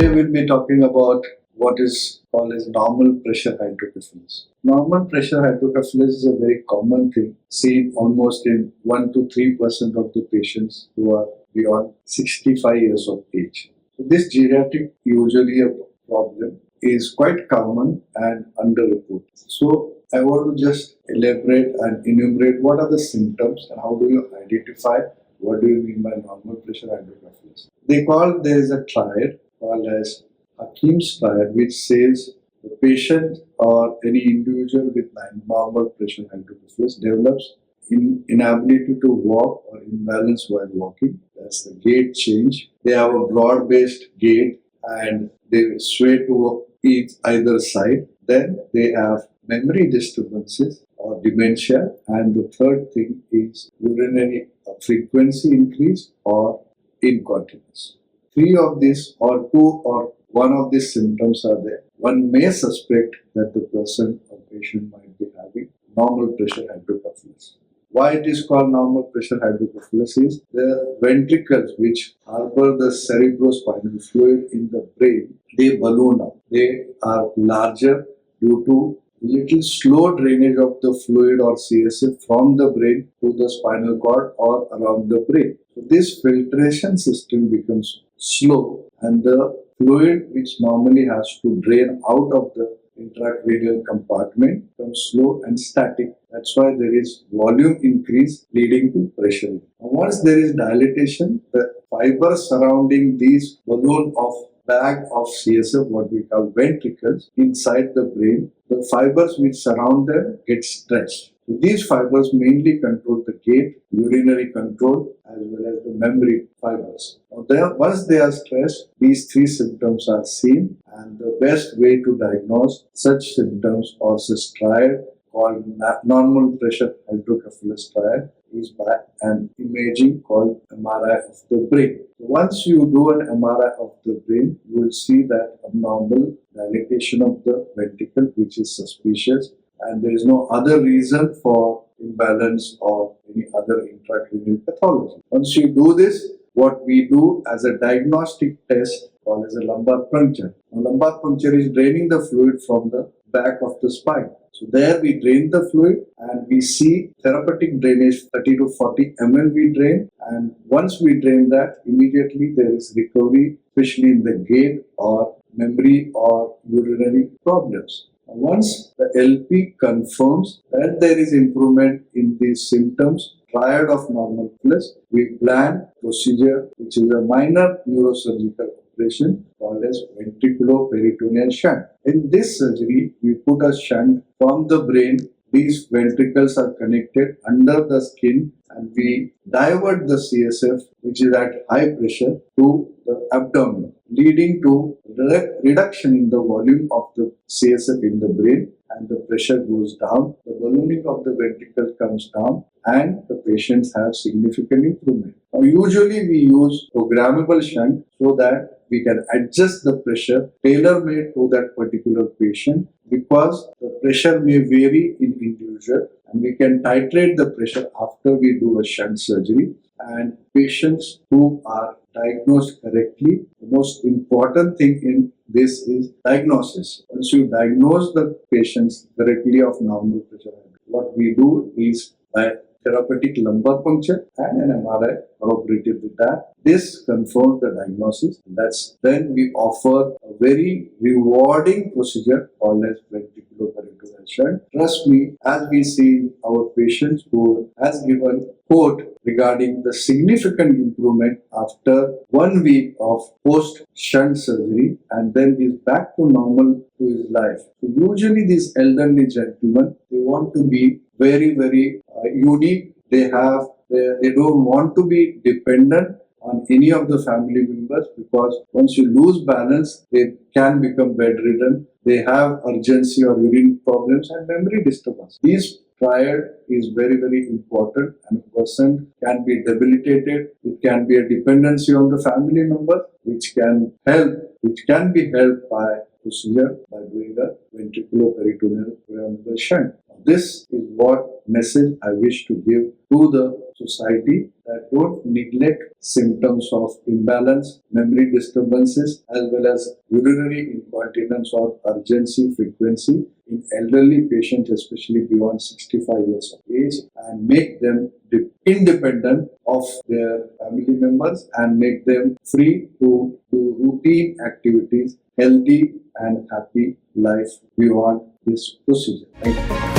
Today we'll be talking about what is called as normal pressure hydrocephalus. Normal pressure hydrocephalus is a very common thing seen almost in 1 to 3% of the patients who are beyond 65 years of age. So this geriatric usually a problem is quite common and underreported. So I want to just elaborate and enumerate what are the symptoms and how do you identify what do you mean by normal pressure hydrocephalus. There is a triad called as 𝐂𝐨𝐧𝐭𝐚𝐜 triad, which says the patient or any individual with normal pressure hydrocephalus develops inability to walk or imbalance while walking. That's the gait change. They have a broad-based gait and they sway to either side. Then they have memory disturbances or dementia, and the third thing is urinary frequency increase or incontinence. Three of these or two or one of these symptoms are there. One may suspect that the person or patient might be having normal pressure hydrocephalus. Why it is called normal pressure hydrocephalus is the ventricles which harbor the cerebrospinal fluid in the brain, they balloon up. They are larger due to little slow drainage of the fluid or CSF from the brain to the spinal cord or around the brain. So this filtration system becomes slow and the fluid which normally has to drain out of the intracranial compartment becomes slow and static. That's why there is volume increase leading to pressure. Once there is dilatation, the fibers surrounding these balloon of bag of CSF, what we call ventricles, inside the brain, the fibers which surround them get stretched. So these fibers mainly control the gait, urinary control, as well as the memory fibers. Now once they are stretched, these three symptoms are seen, and the best way to diagnose such symptoms or such triad called normal pressure hydrocephalus triad is by an imaging called MRI of the brain. Once you do an MRI of the brain, you will see that abnormal dilatation of the ventricle, which is suspicious, and there is no other reason for imbalance or any other intracranial pathology. Once you do this, what we do as a diagnostic test called as a lumbar puncture. Now, lumbar puncture is draining the fluid from the back of the spine. So there we drain the fluid and we see therapeutic drainage 30 to 40 ml we drain, and once we drain that, immediately there is recovery, especially in the gait or memory or urinary problems. Once the LP confirms that there is improvement in these symptoms, triad of normal plus, we plan procedure which is a minor neurosurgical operation called as ventriculoperitoneal shunt. In this surgery, we put a shunt from the brain. These ventricles are connected under the skin and we divert the CSF, which is at high pressure, to the abdomen, leading to reduction in the volume of the CSF in the brain, and the pressure goes down, the ballooning of the ventricle comes down, and the patients have significant improvement. Now, usually we use programmable shunt so that we can adjust the pressure tailor-made to that particular patient, because the pressure may vary in individual and we can titrate the pressure after we do a shunt surgery. And patients who are diagnosed correctly, the most important thing in this is diagnosis. Once you diagnose the patients correctly of normal pressure, what we do is by therapeutic lumbar puncture and an MRI corroborated with that. This confirms the diagnosis. Then we offer a very rewarding procedure called as ventriculoperitoneal shunt. Trust me, as we see our patients who has given quote regarding the significant improvement after 1 week of post-shunt surgery, and then he's back to normal to his life. So usually these elderly gentlemen, they want to be very, very unique. They don't want to be dependent on any of the family members, because once you lose balance, they can become bedridden. They have urgency or urine problems and memory disturbance. This triad is very, very important, and a person can be debilitated. It can be a dependency on the family member, which can be helped by procedure by doing a ventriculoperitoneal shunt. This is what message I wish to give to the society, that don't neglect symptoms of imbalance, memory disturbances, as well as urinary incontinence or urgency frequency in elderly patients, especially beyond 65 years of age, and make them independent of their family members and make them free to do routine activities, healthy and happy life beyond this procedure. Thank you.